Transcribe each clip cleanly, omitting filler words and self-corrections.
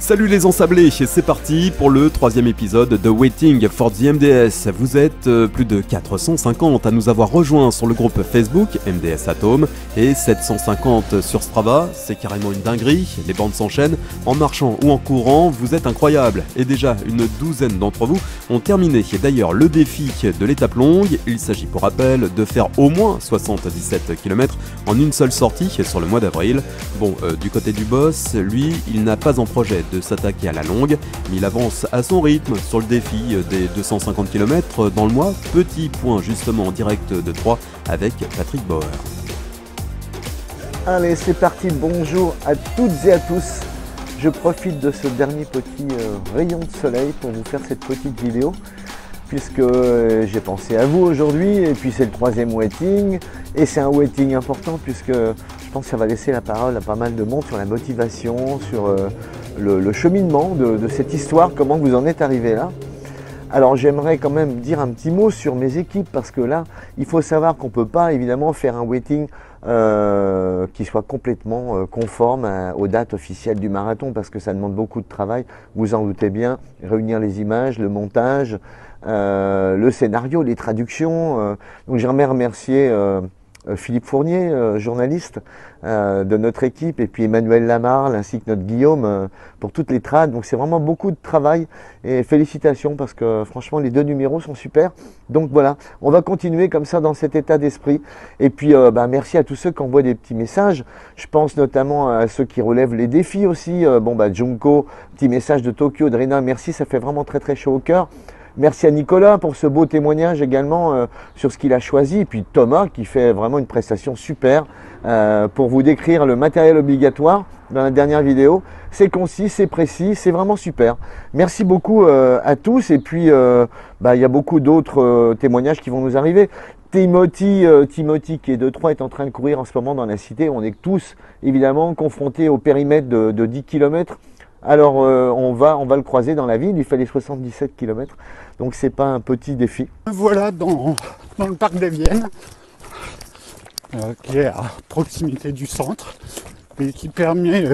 Salut les ensablés, c'est parti pour le troisième épisode de Waiting for the MDS. Vous êtes plus de 450 à nous avoir rejoints sur le groupe Facebook MDS Atome et 750 sur Strava, c'est carrément une dinguerie, les bandes s'enchaînent, en marchant ou en courant, vous êtes incroyables. Et déjà une douzaine d'entre vous ont terminé d'ailleurs le défi de l'étape longue. Il s'agit pour rappel de faire au moins 77 km en une seule sortie sur le mois d'avril. Bon, du côté du boss, lui, il n'a pas en projet de s'attaquer à la longue, mais il avance à son rythme sur le défi des 250 km dans le mois. Petit point justement en direct de Troyes avec Patrick Bauer. Allez, c'est parti, bonjour à toutes et à tous. Je profite de ce dernier petit rayon de soleil pour vous faire cette petite vidéo, puisque j'ai pensé à vous aujourd'hui, et puis c'est le troisième waiting, et c'est un waiting important, puisque je pense que ça va laisser la parole à pas mal de monde sur la motivation, sur le cheminement de cette histoire, comment vous en êtes arrivé là. Alors j'aimerais quand même dire un petit mot sur mes équipes, parce que là, il faut savoir qu'on ne peut pas évidemment faire un waiting qui soit complètement conforme aux dates officielles du marathon, parce que ça demande beaucoup de travail, vous en doutez bien, réunir les images, le montage, le scénario, les traductions. Donc j'aimerais remercier Philippe Fournier, journaliste de notre équipe, et puis Emmanuel Lamarle ainsi que notre Guillaume pour toutes les trades. Donc c'est vraiment beaucoup de travail et félicitations, parce que franchement les deux numéros sont super. Donc voilà, on va continuer comme ça dans cet état d'esprit. Et puis merci à tous ceux qui envoient des petits messages. Je pense notamment à ceux qui relèvent les défis aussi. Junko, petit message de Tokyo, Drina, merci, ça fait vraiment très très chaud au cœur. Merci à Nicolas pour ce beau témoignage également sur ce qu'il a choisi. Et puis Thomas qui fait vraiment une prestation super pour vous décrire le matériel obligatoire dans la dernière vidéo. C'est concis, c'est précis, c'est vraiment super. Merci beaucoup à tous. Et puis il y a beaucoup d'autres témoignages qui vont nous arriver. Timothy qui est de Troyes est en train de courir en ce moment dans la cité. On est tous évidemment confrontés au périmètre de 10 km. Alors on va le croiser dans la ville, il fait les 77 km, donc c'est pas un petit défi. Voilà dans le parc des Viennes, qui est à proximité du centre, et qui permet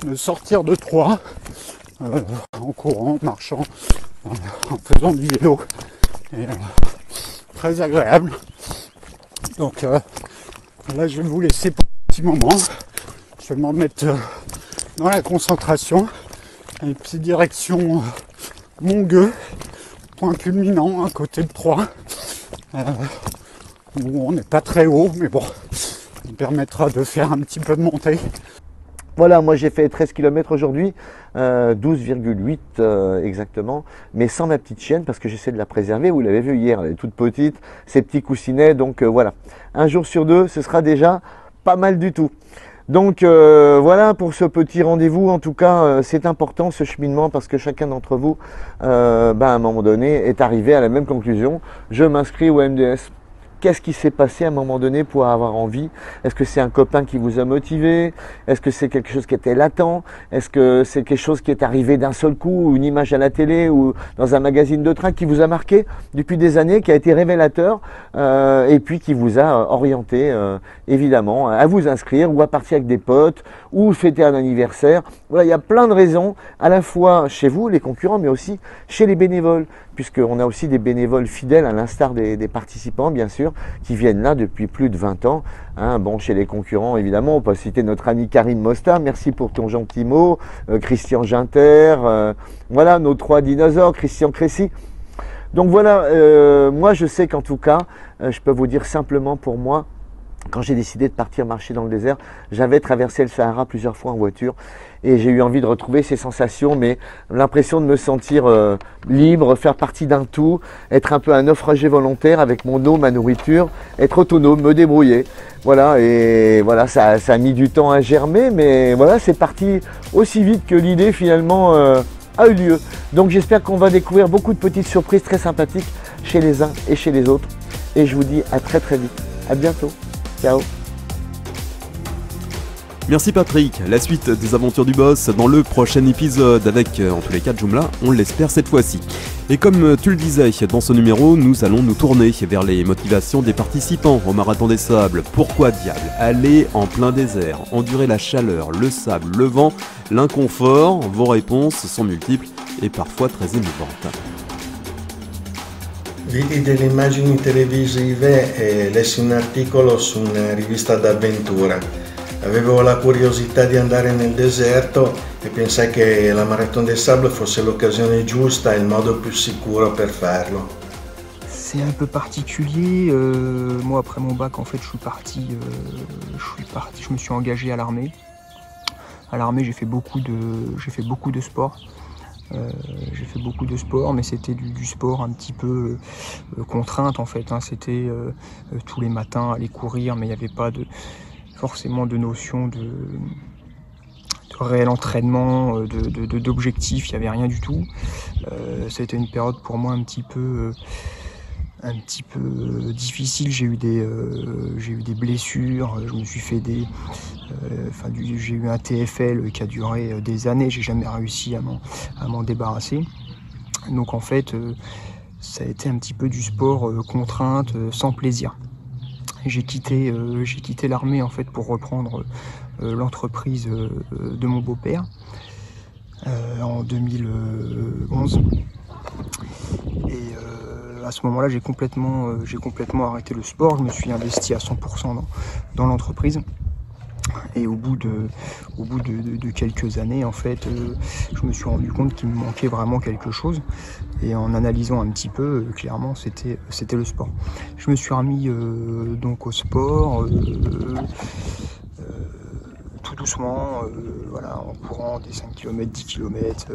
de sortir de Troyes en courant, en marchant, en faisant du vélo. Et, très agréable. Donc là je vais vous laisser pour un petit moment, je vais m'en mettre dans la concentration, et puis direction Montgueux, point culminant à côté de Troyes, où on n'est pas très haut, mais bon, ça permettra de faire un petit peu de montée. Voilà, moi j'ai fait 13 km aujourd'hui, 12,8 exactement, mais sans ma petite chienne, parce que j'essaie de la préserver. Vous l'avez vu hier, elle est toute petite, ses petits coussinets, donc voilà. Un jour sur deux, ce sera déjà pas mal du tout. Donc voilà pour ce petit rendez-vous. En tout cas, c'est important ce cheminement, parce que chacun d'entre vous, à un moment donné, est arrivé à la même conclusion. Je m'inscris au MDS. Qu'est-ce qui s'est passé à un moment donné pour avoir envie? Est-ce que c'est un copain qui vous a motivé? Est-ce que c'est quelque chose qui était latent? Est-ce que c'est quelque chose qui est arrivé d'un seul coup, une image à la télé ou dans un magazine de train qui vous a marqué depuis des années, qui a été révélateur et puis qui vous a orienté évidemment à vous inscrire ou à partir avec des potes ou fêter un anniversaire? Voilà, il y a plein de raisons, à la fois chez vous, les concurrents, mais aussi chez les bénévoles, puisqu'on a aussi des bénévoles fidèles, à l'instar des participants, bien sûr, qui viennent là depuis plus de 20 ans. Bon, chez les concurrents, évidemment, on peut citer notre ami Karim Mosta, merci pour ton gentil mot, Christian Ginter, voilà, nos trois dinosaures, Christian Crécy. Donc voilà, moi je sais qu'en tout cas, je peux vous dire simplement pour moi, quand j'ai décidé de partir marcher dans le désert, j'avais traversé le Sahara plusieurs fois en voiture et j'ai eu envie de retrouver ces sensations, mais l'impression de me sentir libre, faire partie d'un tout, être un peu un naufragé volontaire avec mon eau, ma nourriture, être autonome, me débrouiller. Voilà, et voilà, ça a mis du temps à germer, mais voilà, c'est parti aussi vite que l'idée finalement a eu lieu. Donc j'espère qu'on va découvrir beaucoup de petites surprises très sympathiques chez les uns et chez les autres. Et je vous dis à très très vite. À bientôt. Ciao. Merci Patrick, la suite des aventures du boss dans le prochain épisode avec, en tous les cas, Joomla, on l'espère cette fois-ci. Et comme tu le disais, dans ce numéro, nous allons nous tourner vers les motivations des participants au Marathon des Sables. Pourquoi diable aller en plein désert, endurer la chaleur, le sable, le vent, l'inconfort? Vos réponses sont multiples et parfois très émouvantes. Vidi delle immagini televisive e lessi un articolo su una rivista d'avventura. Avevo la curiosità di andare nel deserto e pensai che la Marathon des Sables fosse l'occasione giusta e il modo più sicuro per farlo. C'est un peu particulier. Moi, après mon bac, en fait, je me suis engagé à l'armée. À l'armée, j'ai fait beaucoup de sport. J'ai fait beaucoup de sport, mais c'était du sport un petit peu contrainte en fait. Hein. C'était tous les matins aller courir, mais il n'y avait pas forcément de notion de réel entraînement, d'objectif, il n'y avait rien du tout. C'était une période pour moi un petit peu difficile. J'ai eu des blessures, je me suis fait j'ai eu un TFL qui a duré des années, j'ai jamais réussi à m'en débarrasser. Donc en fait, ça a été un petit peu du sport contrainte, sans plaisir. J'ai quitté l'armée en fait pour reprendre l'entreprise de mon beau-père en 2011. Et à ce moment-là, j'ai complètement arrêté le sport. Je me suis investi à 100% dans l'entreprise. Et au bout de quelques années, en fait, je me suis rendu compte qu'il me manquait vraiment quelque chose. Et en analysant un petit peu, clairement, c'était le sport. Je me suis remis donc au sport, tout doucement, voilà, en courant des 5 km, 10 km,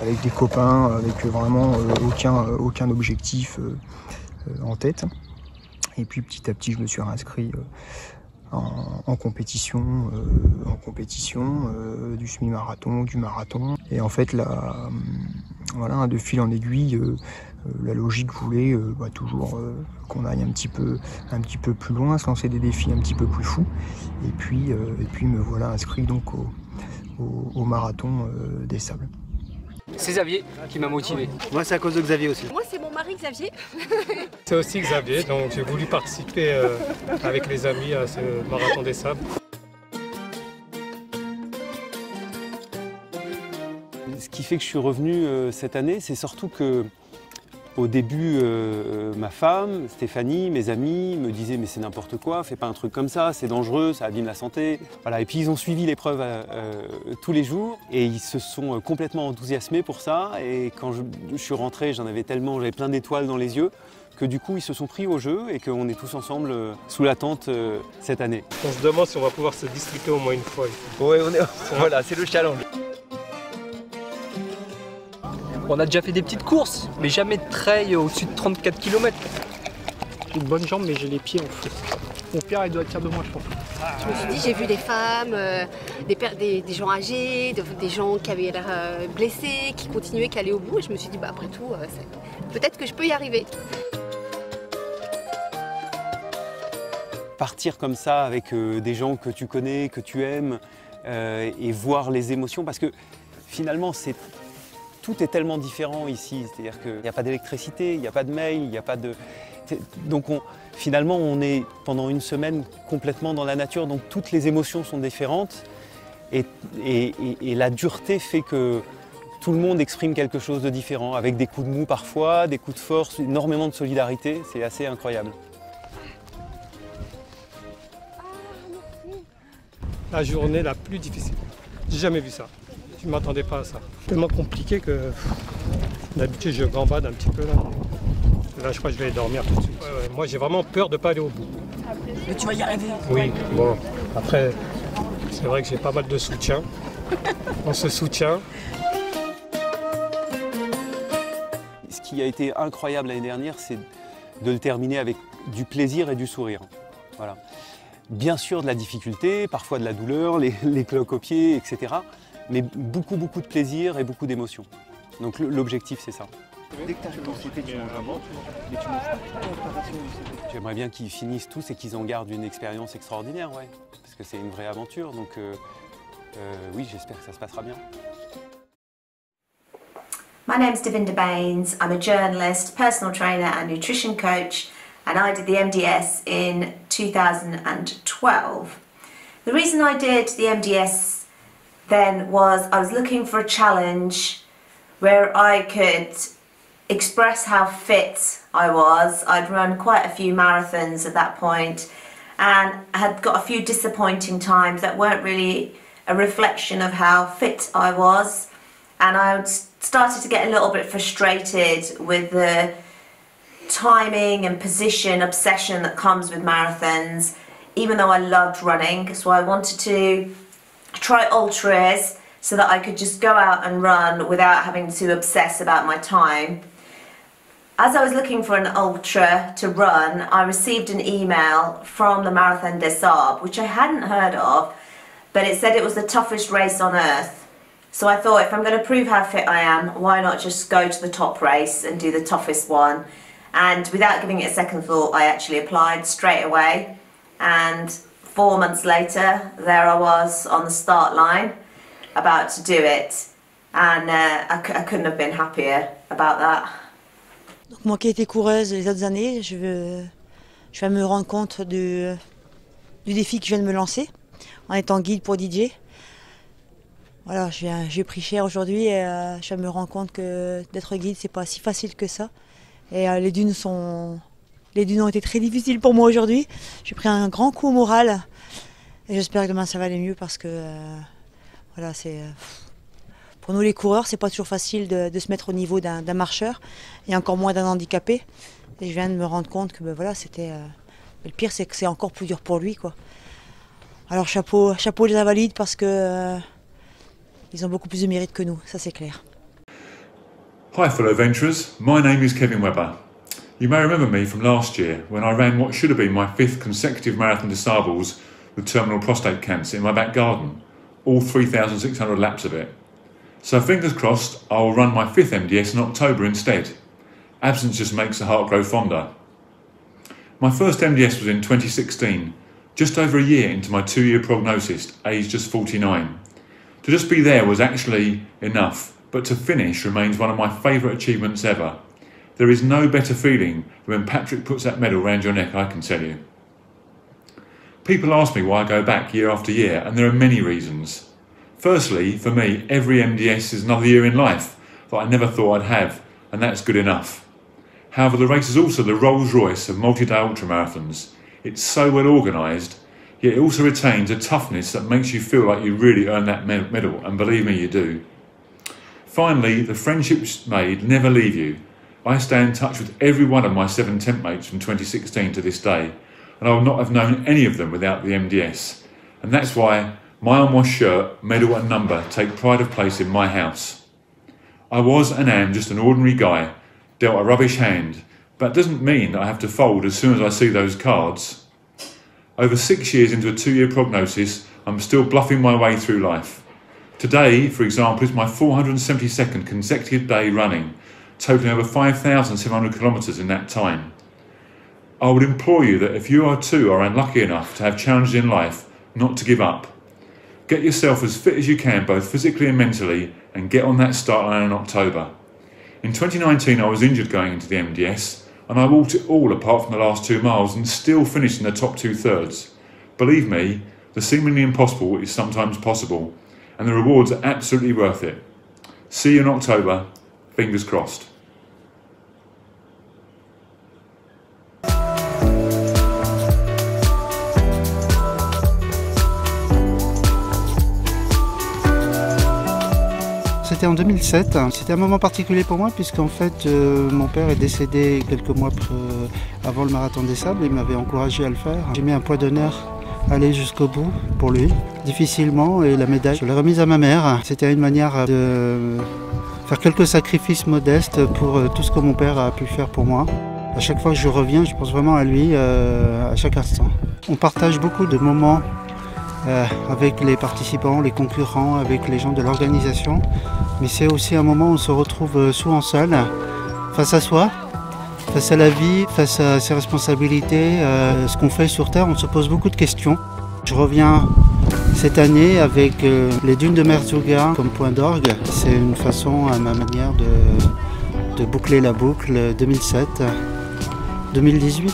avec des copains, avec vraiment aucun objectif en tête. Et puis petit à petit, je me suis réinscrit en compétition du semi-marathon, du marathon. Et en fait, voilà, de fil en aiguille, la logique voulait toujours qu'on aille un petit peu plus loin, se lancer des défis un petit peu plus fous. Et puis me voilà inscrit donc au Marathon des Sables. C'est Xavier qui m'a motivé. Moi, c'est à cause de Xavier aussi. Moi, c'est mon mari Xavier. C'est aussi Xavier, donc j'ai voulu participer avec les amis à ce Marathon des Sables. Ce qui fait que je suis revenu cette année, c'est surtout que au début, ma femme, Stéphanie, mes amis me disaient mais c'est n'importe quoi, fais pas un truc comme ça, c'est dangereux, ça abîme la santé. Voilà. Et puis ils ont suivi l'épreuve tous les jours et ils se sont complètement enthousiasmés pour ça. Et quand je suis rentré, j'avais plein d'étoiles dans les yeux que du coup ils se sont pris au jeu et qu'on est tous ensemble sous la tente cette année. On se demande si on va pouvoir se disputer au moins une fois. Oui, voilà, c'est le challenge. On a déjà fait des petites courses, mais jamais de trail au-dessus de 34 km. J'ai une bonne jambe, mais j'ai les pieds en feu. Mon père, il doit être fier de moi, je pense. Je me suis dit, j'ai vu des femmes, des gens âgés, des gens qui avaient l'air blessés, qui continuaient, qui allaient au bout. Et je me suis dit, après tout, peut-être que je peux y arriver. Partir comme ça avec des gens que tu connais, que tu aimes, et voir les émotions, parce que finalement, tout est tellement différent ici, c'est-à-dire qu'il n'y a pas d'électricité, il n'y a pas de mail, il n'y a pas de... Donc finalement, on est pendant une semaine complètement dans la nature, donc toutes les émotions sont différentes et la dureté fait que tout le monde exprime quelque chose de différent, avec des coups de mou parfois, des coups de force, énormément de solidarité, c'est assez incroyable. La journée la plus difficile, j'ai jamais vu ça. Je ne m'attendais pas à ça. Tellement compliqué que d'habitude je gambade un petit peu là. Là je crois que je vais dormir tout de suite. Ouais, moi j'ai vraiment peur de ne pas aller au bout. Mais tu vas y arriver. Oui, bon, après c'est vrai que j'ai pas mal de soutien. On se soutient. Ce qui a été incroyable l'année dernière, c'est de le terminer avec du plaisir et du sourire. Voilà. Bien sûr de la difficulté, parfois de la douleur, les cloques aux pieds, etc. Mais beaucoup de plaisir et beaucoup d'émotion. Donc l'objectif, c'est ça. Dès que tu arrives au CP, tu manges avant, mais tu manges pas toute la préparation du CP. J'aimerais bien qu'ils finissent tous et qu'ils en gardent une expérience extraordinaire, ouais. Parce que c'est une vraie aventure, donc oui, j'espère que ça se passera bien. My name's Devinda Baines. I'm a journalist, personal trainer and nutrition coach, and I did the MDS in 2012. The reason I did the MDS then was I was looking for a challenge where I could express how fit I was. I'd run quite a few marathons at that point and had got a few disappointing times that weren't really a reflection of how fit I was, and I started to get a little bit frustrated with the timing and position obsession that comes with marathons, even though I loved running. So I wanted to try ultras so that I could just go out and run without having to obsess about my time. As I was looking for an ultra to run, I received an email from the Marathon des Sables, which I hadn't heard of, but it said it was the toughest race on earth. So I thought, if I'm going to prove how fit I am, why not just go to the top race and do the toughest one? And without giving it a second thought, I actually applied straight away. And 4 months later, there I was on the start line, about to do it. And I couldn't have been happier about that. Donc moi qui ai été coureuse les autres années, je vais me rendre compte du défi que je viens de me lancer en étant guide pour DJ. Voilà, j'ai pris cher aujourd'hui et je me rends compte que d'être guide, c'est pas si facile que ça. Et les dunes ont été très difficiles pour moi aujourd'hui. J'ai pris un grand coup au moral et j'espère que demain ça va aller mieux parce que voilà, pour nous les coureurs, c'est pas toujours facile de se mettre au niveau d'un marcheur et encore moins d'un handicapé. Et je viens de me rendre compte que voilà, le pire, c'est que c'est encore plus dur pour lui, quoi. Alors chapeau les invalides parce que ils ont beaucoup plus de mérite que nous, ça c'est clair. Hi fellow venturers, my name is Kevin Webber. You may remember me from last year when I ran what should have been my 5th consecutive Marathon des Sables with terminal prostate cancer in my back garden, all 3,600 laps of it. So fingers crossed I will run my 5th MDS in October instead. Absence just makes the heart grow fonder. My first MDS was in 2016, just over a year into my 2-year prognosis, aged just 49. To just be there was actually enough, but to finish remains one of my favourite achievements ever. There is no better feeling than when Patrick puts that medal round your neck, I can tell you. People ask me why I go back year after year, and there are many reasons. Firstly, for me, every MDS is another year in life that I never thought I'd have, and that's good enough. However, the race is also the Rolls Royce of multi-day ultramarathons. It's so well organised, yet it also retains a toughness that makes you feel like you really earned that medal, and believe me, you do. Finally, the friendships made never leave you. I stay in touch with every one of my 7 tent mates from 2016 to this day, and I would not have known any of them without the MDS. And that's why my unwashed shirt, medal and number take pride of place in my house. I was and am just an ordinary guy, dealt a rubbish hand, but that doesn't mean that I have to fold as soon as I see those cards. Over 6 years into a 2-year prognosis, I'm still bluffing my way through life. Today, for example, is my 472nd consecutive day running, totaling over 5,700 kilometres in that time. I would implore you that if you too are unlucky enough to have challenges in life, not to give up. Get yourself as fit as you can, both physically and mentally, and get on that start line in October. In 2019 I was injured going into the MDS, and I walked it all apart from the last 2 miles and still finished in the top 2/3. Believe me, the seemingly impossible is sometimes possible, and the rewards are absolutely worth it. See you in October, fingers crossed. C'était en 2007, c'était un moment particulier pour moi puisqu'en fait mon père est décédé quelques mois avant le Marathon des Sables, il m'avait encouragé à le faire. J'ai mis un point d'honneur à aller jusqu'au bout pour lui, difficilement, et la médaille je l'ai remise à ma mère. C'était une manière de faire quelques sacrifices modestes pour tout ce que mon père a pu faire pour moi. À chaque fois que je reviens, je pense vraiment à lui à chaque instant. On partage beaucoup de moments avec les participants, les concurrents, avec les gens de l'organisation. Mais c'est aussi un moment où on se retrouve souvent seul face à soi, face à la vie, face à ses responsabilités, ce qu'on fait sur Terre, on se pose beaucoup de questions. Je reviens cette année avec les dunes de Merzouga comme point d'orgue. C'est une façon, à ma manière, de boucler la boucle 2007-2018.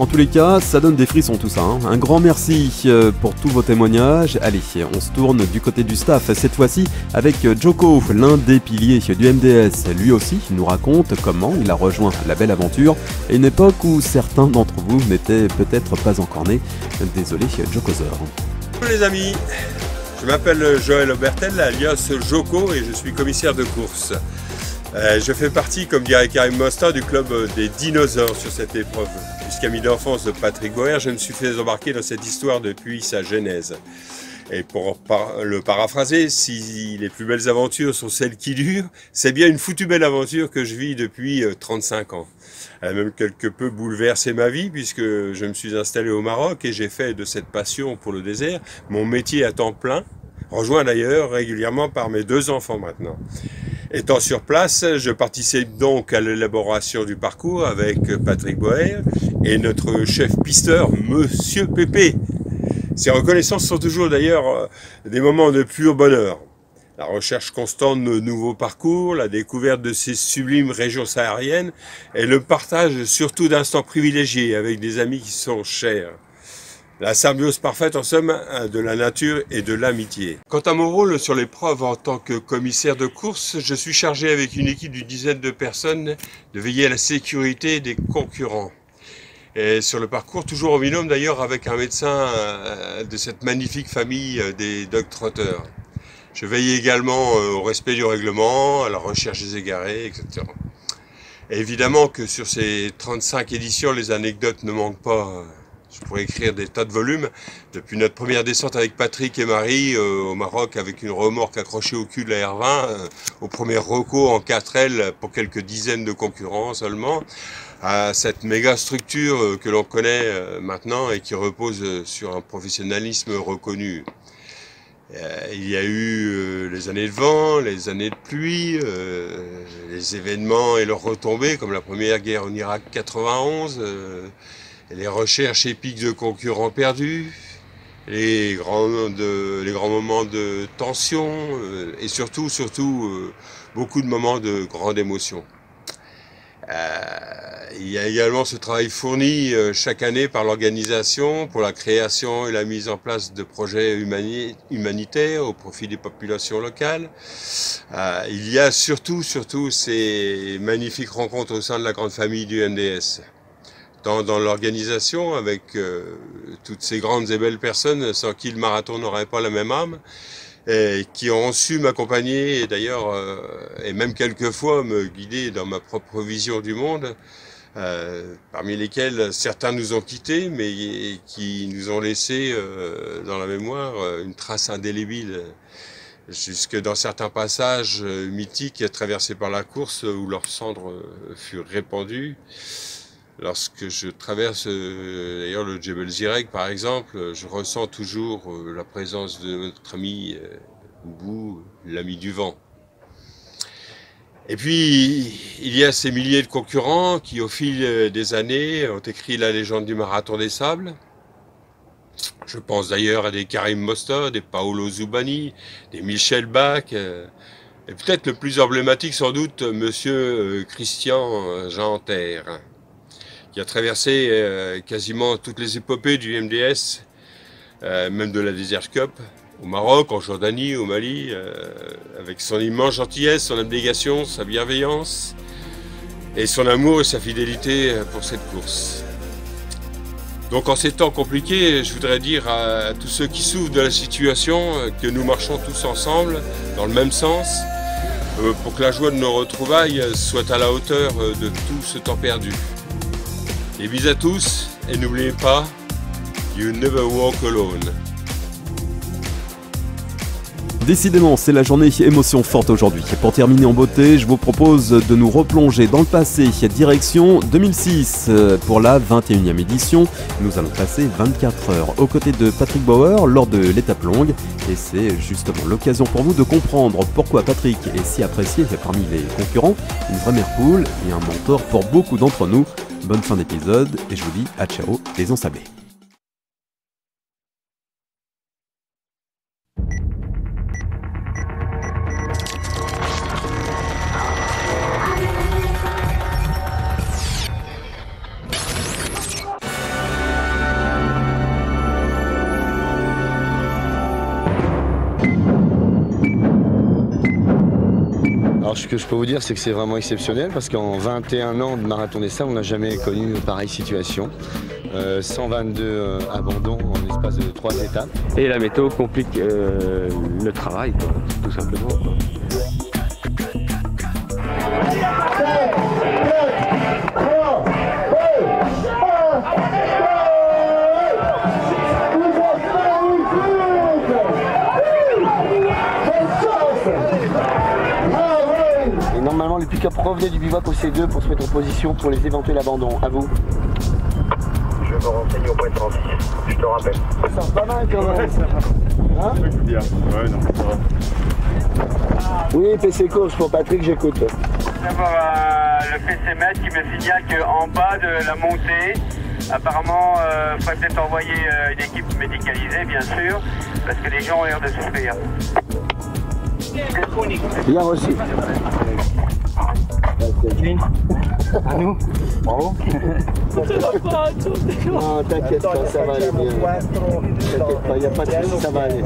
En tous les cas, ça donne des frissons tout ça. Un grand merci pour tous vos témoignages. Allez, on se tourne du côté du staff, cette fois-ci avec Joko, l'un des piliers du MDS. Lui aussi nous raconte comment il a rejoint la belle aventure à une époque où certains d'entre vous n'étaient peut-être pas encore nés. Désolé, Jokozer. Bonjour les amis, je m'appelle Joël Obertel, alias Joko, et je suis commissaire de course. Je fais partie, comme dirait Karim Mosta, du club des dinosaures sur cette épreuve. Puisqu'ami d'enfance de Patrick Boer, je me suis fait embarquer dans cette histoire depuis sa genèse. Et pour le paraphraser, si les plus belles aventures sont celles qui durent, c'est bien une foutue belle aventure que je vis depuis 35 ans. Elle a même quelque peu bouleversé ma vie puisque je me suis installé au Maroc et j'ai fait de cette passion pour le désert mon métier à temps plein, rejoint d'ailleurs régulièrement par mes 2 enfants maintenant. Étant sur place, je participe donc à l'élaboration du parcours avec Patrick Boer et notre chef pisteur, Monsieur Pépé. Ces reconnaissances sont toujours d'ailleurs des moments de pur bonheur. La recherche constante de nouveaux parcours, la découverte de ces sublimes régions sahariennes et le partage surtout d'instants privilégiés avec des amis qui sont chers. La symbiose parfaite en somme de la nature et de l'amitié. Quant à mon rôle sur l'épreuve en tant que commissaire de course, je suis chargé avec une équipe d'une dizaine de personnes de veiller à la sécurité des concurrents. Et sur le parcours, toujours en binôme d'ailleurs avec un médecin de cette magnifique famille des dog-trotteurs. Je veille également au respect du règlement, à la recherche des égarés, etc. Et évidemment que sur ces 35 éditions, les anecdotes ne manquent pas. Je pourrais écrire des tas de volumes. Depuis notre première descente avec Patrick et Marie au Maroc avec une remorque accrochée au cul de la R20, au premier reco en 4L pour quelques dizaines de concurrents seulement, à cette méga structure que l'on connaît maintenant et qui repose sur un professionnalisme reconnu. Il y a eu les années de vent, les années de pluie, les événements et leurs retombées comme la première guerre en Irak 91, les recherches épiques de concurrents perdus, les grands moments de tension et surtout beaucoup de moments de grande émotion. Il y a également ce travail fourni chaque année par l'organisation pour la création et la mise en place de projets humanitaires au profit des populations locales. Il y a surtout ces magnifiques rencontres au sein de la grande famille du MDS. Tant dans l'organisation avec toutes ces grandes et belles personnes sans qui le marathon n'aurait pas la même âme, et qui ont su m'accompagner et d'ailleurs et même quelquefois me guider dans ma propre vision du monde, parmi lesquels certains nous ont quittés mais qui nous ont laissé dans la mémoire une trace indélébile jusque dans certains passages mythiques traversés par la course où leurs cendres furent répandues. Lorsque je traverse d'ailleurs le Djebel Zireg par exemple, je ressens toujours la présence de notre ami Oubou, l'ami du vent. Et puis il y a ces milliers de concurrents qui au fil des années ont écrit la légende du marathon des sables. Je pense d'ailleurs à des Karim Mosta, des Paolo Zubani, des Michel Bach, et peut-être le plus emblématique sans doute Monsieur Christian Jeanterre, qui a traversé quasiment toutes les épopées du MDS, même de la Desert Cup, au Maroc, en Jordanie, au Mali, avec son immense gentillesse, son abnégation, sa bienveillance, et son amour et sa fidélité pour cette course. Donc en ces temps compliqués, je voudrais dire à tous ceux qui souffrent de la situation que nous marchons tous ensemble, dans le même sens, pour que la joie de nos retrouvailles soit à la hauteur de tout ce temps perdu. Des bisous à tous et n'oubliez pas, you never walk alone. Décidément, c'est la journée émotion forte aujourd'hui. Pour terminer en beauté, je vous propose de nous replonger dans le passé, direction 2006. Pour la 21e édition, nous allons passer 24 heures aux côtés de Patrick Bauer lors de l'étape longue. Et c'est justement l'occasion pour vous de comprendre pourquoi Patrick est si apprécié parmi les concurrents, une vraie mère poule et un mentor pour beaucoup d'entre nous. Bonne fin d'épisode et je vous dis à ciao les ensablés. Alors ce que je peux vous dire, c'est que c'est vraiment exceptionnel parce qu'en 21 ans de marathon des sables, on n'a jamais connu une pareille situation. 122 abandons en l'espace de 3 étapes. Et la météo complique le travail, quoi, tout simplement. Quoi. Normalement, les pick-up revenaient du bivouac au C2 pour se mettre en position pour les éventuels abandons. À vous. Je vais me renseigner au point 36, je te rappelle. Ça sent pas mal quand même. Hein? Ouais, non, ça va. Oui, PC course pour Patrick, j'écoute. Le PC maître qui me signale qu'en bas de la montée, apparemment, il faudrait peut-être envoyer une équipe médicalisée, bien sûr, parce que les gens ont l'air de souffrir. Bien reçu. À nous. Bravo. Non, t'inquiète pas, ça va aller bien. T'inquiète pas, il n'y a pas de soucis, ça va aller.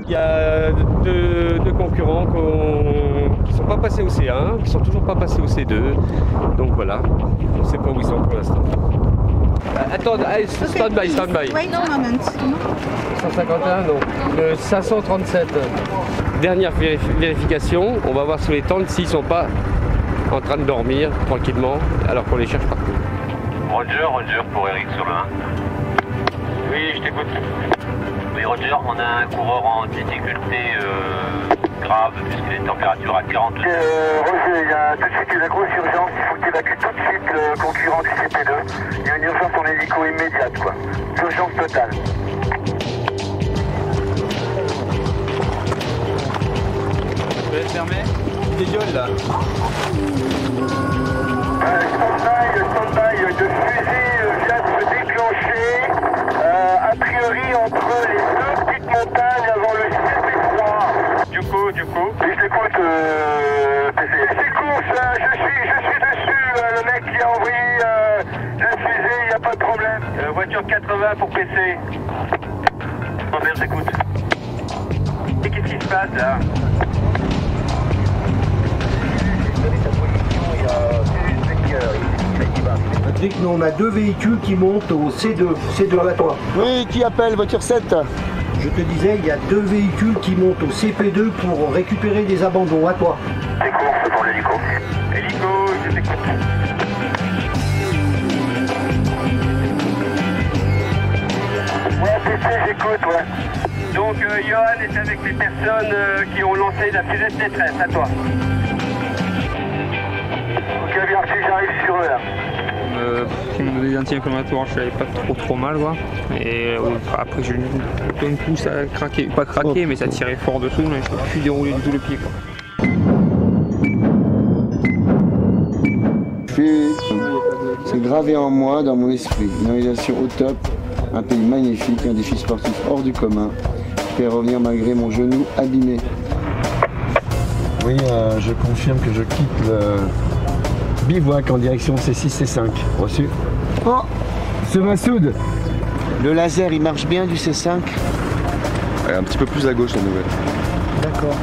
Il y a deux concurrents qui ne sont pas passés au C1, qui ne sont toujours pas passés au C2. Donc voilà, on ne sait pas où ils sont pour l'instant. Attends, stand by. Wait a moment. 151, non. Le 537. Dernière vérification, on va voir sur les tentes s'ils ne sont pas en train de dormir tranquillement, alors qu'on les cherche partout. Roger pour Eric sur le 1. Oui, je t'écoute. Oui, Roger, on a un coureur en difficulté grave, puisque les températures à 40 degrés. Roger, il y a tout de suite une grosse urgence, il faut que tu évacues tout de suite le concurrent du CP2. Il y a une urgence en hélico immédiate, quoi. Urgence totale. Je vais fermer. Des gueules là. Stand-by, de fusée vient de se déclencher, a priori entre les deux petites montagnes avant le CP3. Du coup. Et je l'écoute, PC course, je suis dessus, le mec qui a envoyé la fusée, il n'y a pas de problème. Voiture 80 pour PC. Robert, j'écoute. Et qu'est-ce qui se passe là? Patrick, nous on a 2 véhicules qui montent au C2 à toi. Oui, qui appelle voiture 7? Je te disais, il y a 2 véhicules qui montent au CP2 pour récupérer des abandons à toi. C'est course pour l'hélico. Hélico, je t'écoute. Ouais, PC, j'écoute, ouais. Donc, Johan est avec les personnes qui ont lancé la fusée de détresse, à toi. Ok, bien reçu, j'arrive sur eux, là. Au niveau des anti-inflammatoires, je n'avais pas trop mal, quoi. Et après, j'ai eu un coup, ça a craqué, pas craqué, mais ça tirait fort dessous, mais je ne peux plus dérouler du tout le pied, quoi. C'est gravé en moi, dans mon esprit. Une organisation au top, un pays magnifique, un défi sportif hors du commun. Je vais revenir malgré mon genou abîmé. Oui, je confirme que je quitte le bivouac en direction C6, C5. Reçu. Oh, ce Massoud. Le laser, il marche bien du C5? Ouais, un petit peu plus à gauche, la nouvelle. D'accord.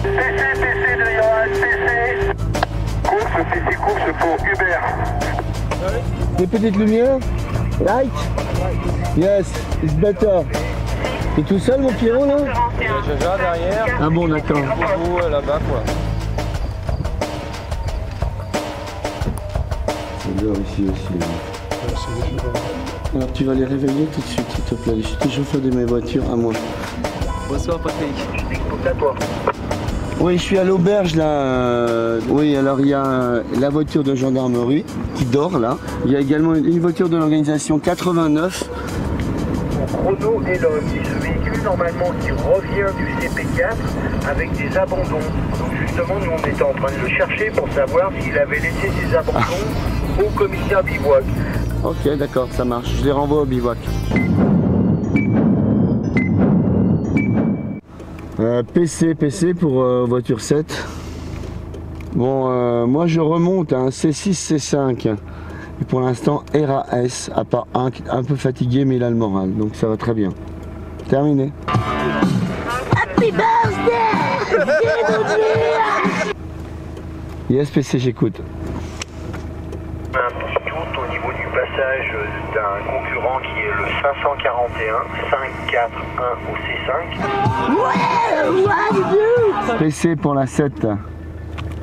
PC de Johan, PC. Course pour Hubert. Des petites lumières? Light? Yes, it's better. T'es tout seul, mon Pierrot, là? Jaja derrière. Ah bon, d'accord. Beaucoup là-bas, quoi. C'est l'heure ici aussi. Alors tu vas les réveiller tout de suite, s'il te plaît. Je suis chauffeur de mes voitures à moi. Bonsoir Patrick. C'est à toi. Oui, je suis à l'auberge là. Oui, alors il y a la voiture de gendarmerie qui dort là. Il y a également une voiture de l'organisation 89. Chrono est l'homme. C'est ce véhicule normalement qui revient du CP4 avec des abandons. Donc justement, nous on était en train de le chercher pour savoir s'il avait laissé ses abandons au commissaire bivouac. Ok, d'accord, ça marche. Je les renvoie au bivouac. PC pour voiture 7. Bon, moi je remonte à un C6, C5. Et pour l'instant, RAS, à part un peu fatigué, mais il a le moral. Donc ça va très bien. Terminé. Happy birthday! Yes, PC, j'écoute. Un petit doute au niveau du passage d'un concurrent qui est le 541, 541 au C5. PC pour la 7.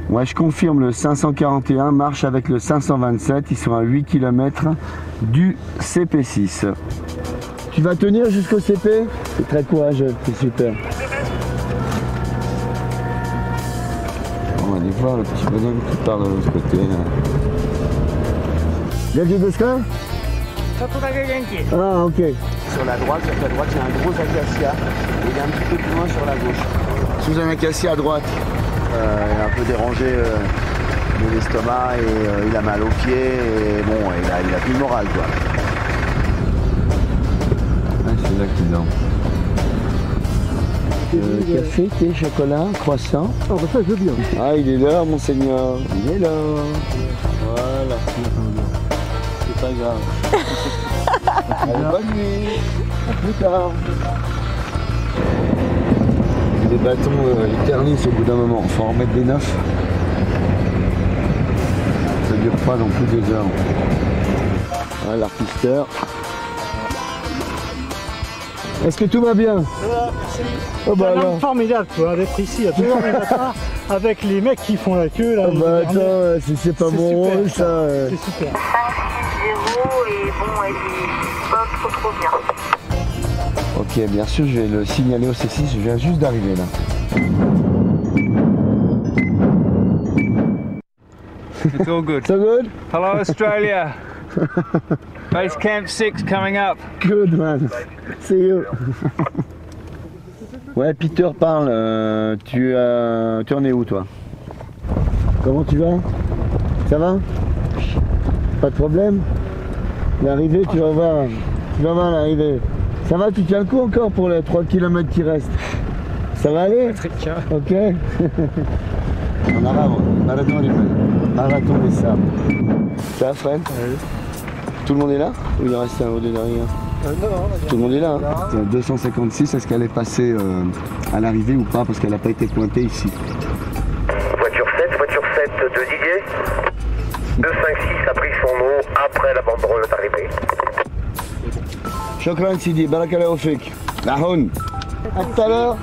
Ouais, je confirme, le 541 marche avec le 527. Ils sont à 8 km du CP6. Tu vas tenir jusqu'au CP? C'est très courageux, c'est super. On va aller voir le petit bonhomme qui part de l'autre côté. Genki desu ka? Ah, ok. Sur la droite, il y a un gros acacia. Et il est un petit peu plus loin sur la gauche. Sous un acacia à droite. Il est un peu dérangé de l'estomac et il a mal aux pieds. Et bon, il a plus le moral, quoi. Ah, c'est là qu'il dort. Café, thé, chocolat, croissant. Ah, bah ça, je veux bien. Ah, il est là, monseigneur. Il est là. Voilà. C'est pas grave. Allez, bonne nuit. À plus tard. Les bâtons ils ternissent au bout d'un moment. Faut en remettre des neufs. Ça dure pas non plus 2 heures. Voilà l'arpisteur. Est-ce que tout va bien? Ça va, merci. Oh bah c'est formidable toi, d'être ici à 2h du matin avec les mecs qui font la queue là. Oh bah attends, c'est pas mon rôle ça. C'est super. 5-6-0 et bon, elle est pas trop bien. Ok, bien sûr, je vais le signaler au C6, je viens juste d'arriver là. It's all good. So good? Hello Australia. Base Camp 6 coming up. Good man. See you. Ouais, Peter parle. Tu en es où toi? Comment tu vas? Ça va? Pas de problème? L'arrivée, tu vas voir. Tu vas voir l'arrivée. Ça va, tu tiens le coup encore pour les 3 km qui restent? Ça va aller? Ok. En avant, marathon des sables. Ça va, Fred? Oui. Tout le monde est là? Ou il en reste un ou deux derrière? Non. Tout le monde est là. Hein? 256, est-ce qu'elle est passée à l'arrivée ou pas? Parce qu'elle n'a pas été pointée ici. Voiture 7 de Didier. 256 a pris son nom après la banderole d'arrivée. Shukran Sidi, barakallahu fik. Lahoun. À tout à l'heure.